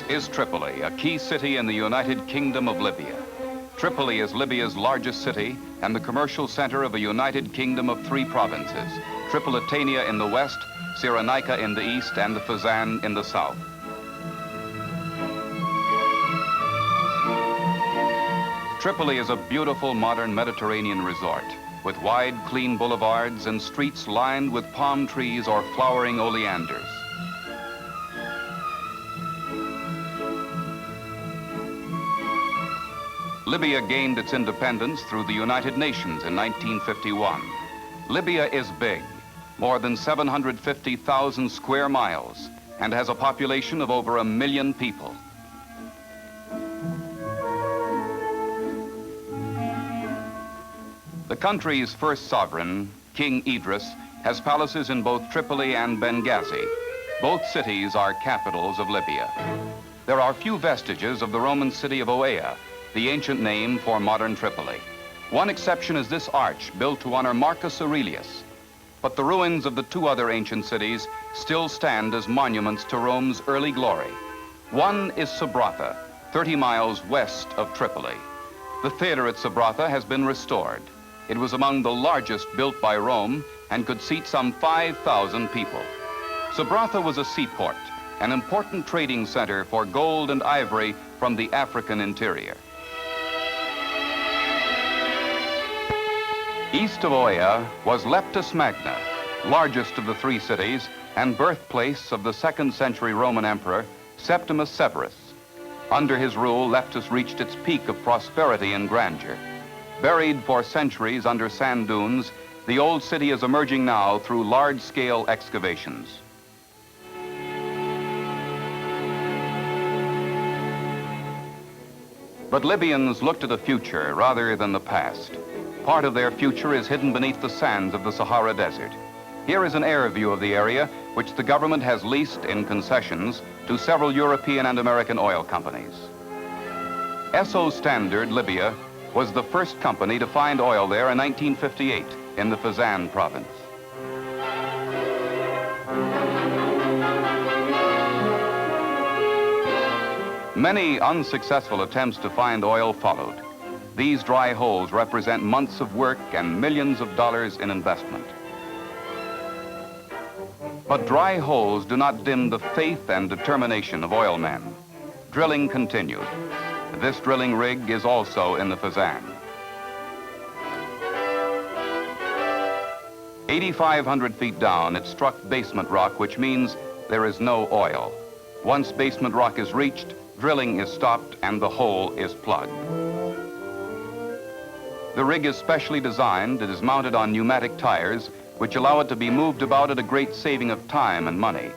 is Tripoli, a key city in the United Kingdom of Libya. Tripoli is Libya's largest city and the commercial center of a United Kingdom of 3 provinces, Tripolitania in the west, Cyrenaica in the east, and the Fezzan in the south. Tripoli is a beautiful modern Mediterranean resort with wide, clean boulevards and streets lined with palm trees or flowering oleanders. Libya gained its independence through the United Nations in 1951. Libya is big, more than 750,000 square miles, and has a population of over 1 million people. The country's first sovereign, King Idris, has palaces in both Tripoli and Benghazi. Both cities are capitals of Libya. There are few vestiges of the Roman city of Oea, the ancient name for modern Tripoli. One exception is this arch built to honor Marcus Aurelius. But the ruins of the 2 other ancient cities still stand as monuments to Rome's early glory. One is Sabratha, 30 miles west of Tripoli. The theater at Sabratha has been restored. It was among the largest built by Rome and could seat some 5,000 people. Sabratha was a seaport, an important trading center for gold and ivory from the African interior. East of Oea was Leptis Magna, largest of the 3 cities and birthplace of the 2nd century Roman emperor, Septimus Severus. Under his rule, Leptis reached its peak of prosperity and grandeur. Buried for centuries under sand dunes, the old city is emerging now through large-scale excavations. But Libyans look to the future rather than the past. Part of their future is hidden beneath the sands of the Sahara Desert. Here is an air view of the area, which the government has leased in concessions to several European and American oil companies. ESSO Standard Libya was the first company to find oil there in 1958 in the Fezzan province. Many unsuccessful attempts to find oil followed. These dry holes represent months of work and millions of dollars in investment. But dry holes do not dim the faith and determination of oil men. Drilling continued. This drilling rig is also in the Fezzan. 8,500 feet down, it struck basement rock, which means there is no oil. Once basement rock is reached, drilling is stopped and the hole is plugged. The rig is specially designed. It is mounted on pneumatic tires, which allow it to be moved about at a great saving of time and money.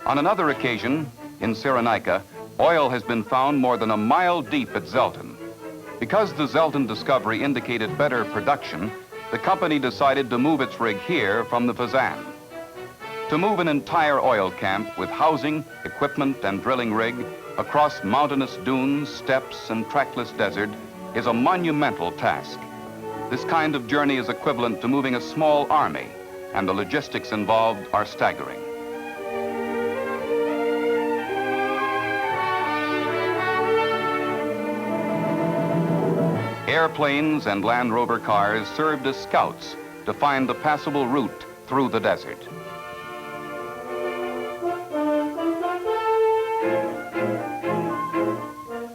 On another occasion, in Cyrenaica, oil has been found more than 1 mile deep at Zelten. Because the Zelten discovery indicated better production, the company decided to move its rig here from the Fezzan. To move an entire oil camp with housing, equipment, and drilling rig across mountainous dunes, steppes, and trackless desert is a monumental task. This kind of journey is equivalent to moving a small army, and the logistics involved are staggering. Airplanes and Land Rover cars served as scouts to find the passable route through the desert.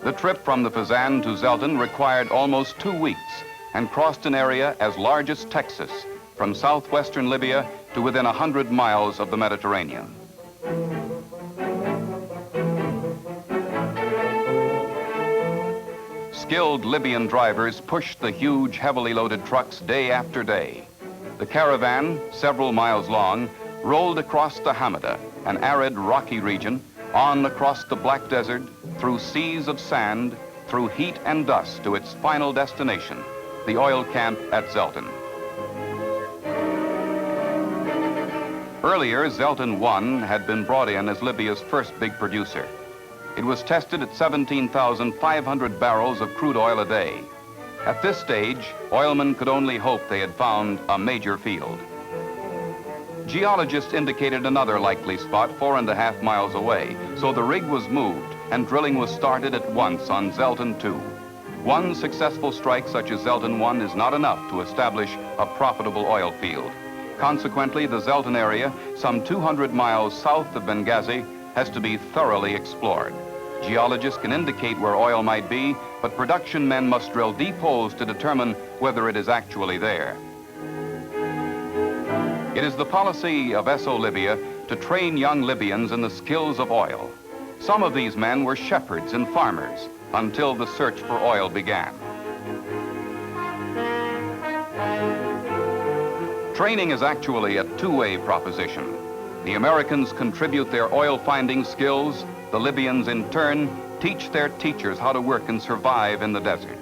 The trip from the Fezzan to Zelten required almost 2 weeks and crossed an area as large as Texas, from southwestern Libya to within 100 miles of the Mediterranean. Skilled Libyan drivers pushed the huge, heavily loaded trucks day after day. The caravan, several miles long, rolled across the Hamada, an arid, rocky region, on across the Black Desert, through seas of sand, through heat and dust to its final destination, the oil camp at Zelten. Earlier, Zelten 1 had been brought in as Libya's first big producer. It was tested at 17,500 barrels of crude oil a day. At this stage, oilmen could only hope they had found a major field. Geologists indicated another likely spot 4.5 miles away, so the rig was moved and drilling was started at once on Zelten 2. One successful strike such as Zelten 1 is not enough to establish a profitable oil field. Consequently, the Zelten area, some 200 miles south of Benghazi, has to be thoroughly explored. Geologists can indicate where oil might be, but production men must drill deep holes to determine whether it is actually there. It is the policy of ESSO Libya to train young Libyans in the skills of oil. Some of these men were shepherds and farmers until the search for oil began. Training is actually a two-way proposition. The Americans contribute their oil-finding skills. The Libyans, in turn, teach their teachers how to work and survive in the desert.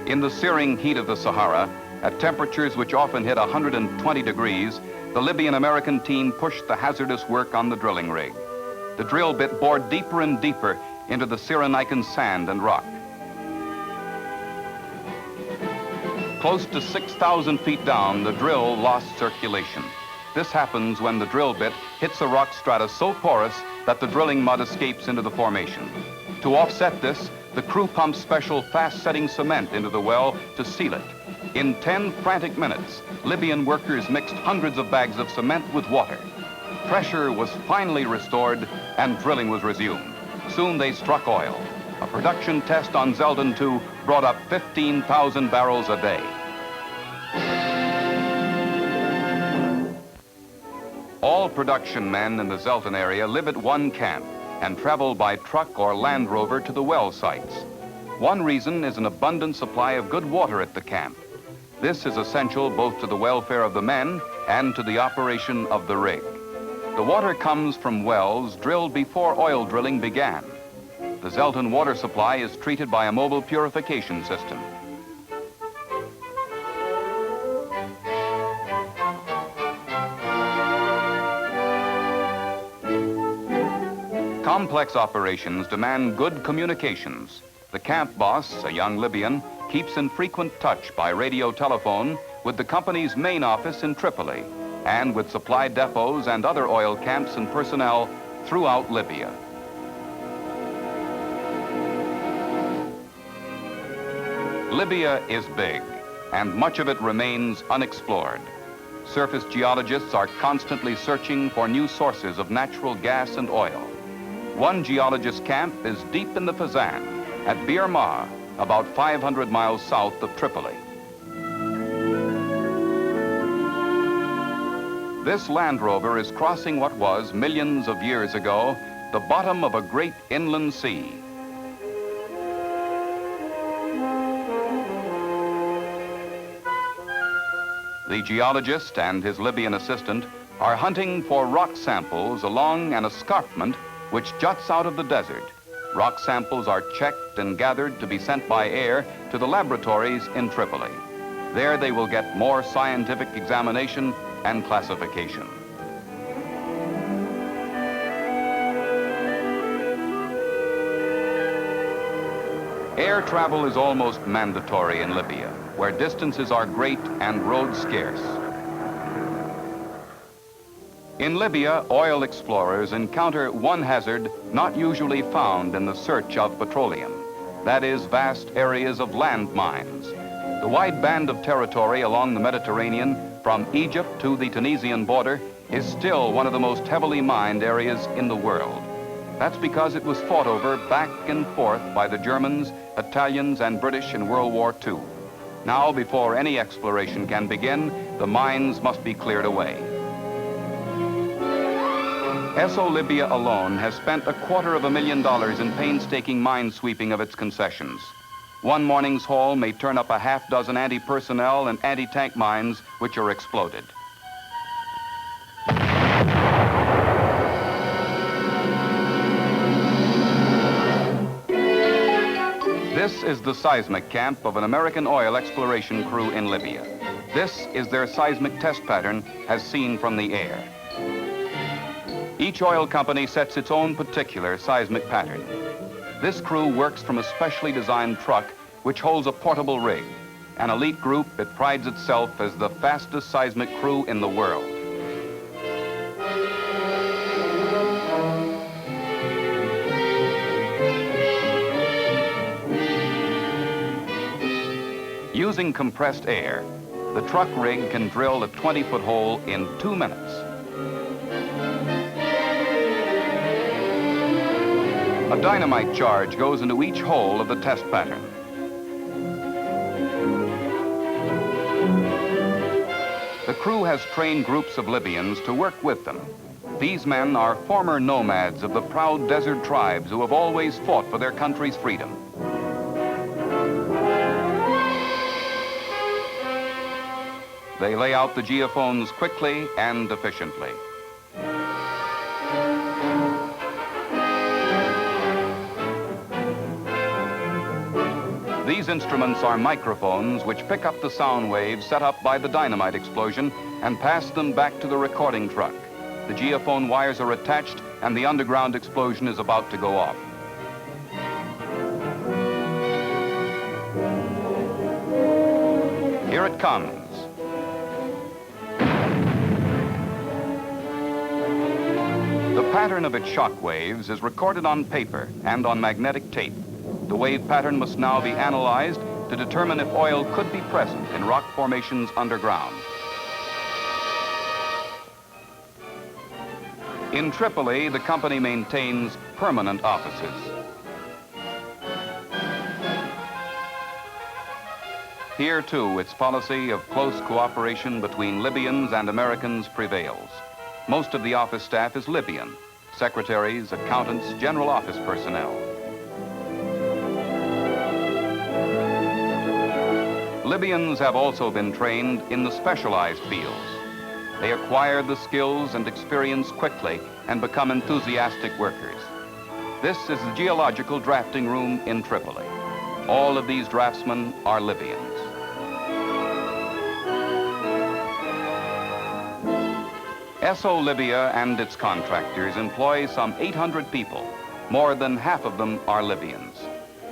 In the searing heat of the Sahara, at temperatures which often hit 120 degrees, the Libyan-American team pushed the hazardous work on the drilling rig. The drill bit bored deeper and deeper into the Cyrenaican sand and rock. Close to 6,000 feet down, the drill lost circulation. This happens when the drill bit hits a rock strata so porous that the drilling mud escapes into the formation. To offset this, the crew pumps special fast-setting cement into the well to seal it. In 10 frantic minutes, Libyan workers mixed hundreds of bags of cement with water. Pressure was finally restored and drilling was resumed. Soon they struck oil. A production test on Zelten 2 brought up 15,000 barrels a day. All production men in the Zelten area live at one camp and travel by truck or Land Rover to the well sites. One reason is an abundant supply of good water at the camp. This is essential both to the welfare of the men and to the operation of the rig. The water comes from wells drilled before oil drilling began. The Zelten water supply is treated by a mobile purification system. Complex operations demand good communications. The camp boss, a young Libyan, keeps in frequent touch by radio telephone with the company's main office in Tripoli and with supply depots and other oil camps and personnel throughout Libya. Libya is big, and much of it remains unexplored. Surface geologists are constantly searching for new sources of natural gas and oil. One geologist camp is deep in the Fezzan at Bir Ma, about 500 miles south of Tripoli. This Land Rover is crossing what was, millions of years ago, the bottom of a great inland sea. The geologist and his Libyan assistant are hunting for rock samples along an escarpment which juts out of the desert. Rock samples are checked and gathered to be sent by air to the laboratories in Tripoli. There they will get more scientific examination and classification. Air travel is almost mandatory in Libya, where distances are great and roads scarce. In Libya, oil explorers encounter one hazard not usually found in the search of petroleum. That is, vast areas of land mines. The wide band of territory along the Mediterranean, from Egypt to the Tunisian border, is still one of the most heavily mined areas in the world. That's because it was fought over back and forth by the Germans, Italians, and British in World War II. Now, before any exploration can begin, the mines must be cleared away. ESSO Libya alone has spent $250,000 in painstaking mine sweeping of its concessions. One morning's haul may turn up a half dozen anti-personnel and anti-tank mines which are exploded. This is the seismic camp of an American oil exploration crew in Libya. This is their seismic test pattern as seen from the air. Each oil company sets its own particular seismic pattern. This crew works from a specially designed truck which holds a portable rig. An elite group, it prides itself as the fastest seismic crew in the world. Using compressed air, the truck rig can drill a 20-foot hole in 2 minutes. A dynamite charge goes into each hole of the test pattern. The crew has trained groups of Libyans to work with them. These men are former nomads of the proud desert tribes who have always fought for their country's freedom. They lay out the geophones quickly and efficiently. These instruments are microphones which pick up the sound waves set up by the dynamite explosion and pass them back to the recording truck. The geophone wires are attached and the underground explosion is about to go off. Here it comes. The pattern of its shock waves is recorded on paper and on magnetic tape. The wave pattern must now be analyzed to determine if oil could be present in rock formations underground. In Tripoli, the company maintains permanent offices. Here, too, its policy of close cooperation between Libyans and Americans prevails. Most of the office staff is Libyan: secretaries, accountants, general office personnel. Libyans have also been trained in the specialized fields. They acquire the skills and experience quickly and become enthusiastic workers. This is the geological drafting room in Tripoli. All of these draftsmen are Libyans. ESSO Libya and its contractors employ some 800 people. More than half of them are Libyans.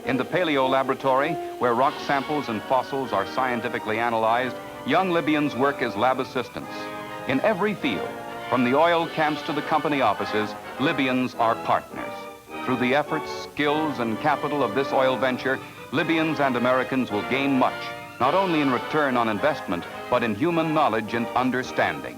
In the paleo laboratory, where rock samples and fossils are scientifically analyzed, young Libyans work as lab assistants. In every field, from the oil camps to the company offices, Libyans are partners. Through the efforts, skills, and capital of this oil venture, Libyans and Americans will gain much, not only in return on investment, but in human knowledge and understanding.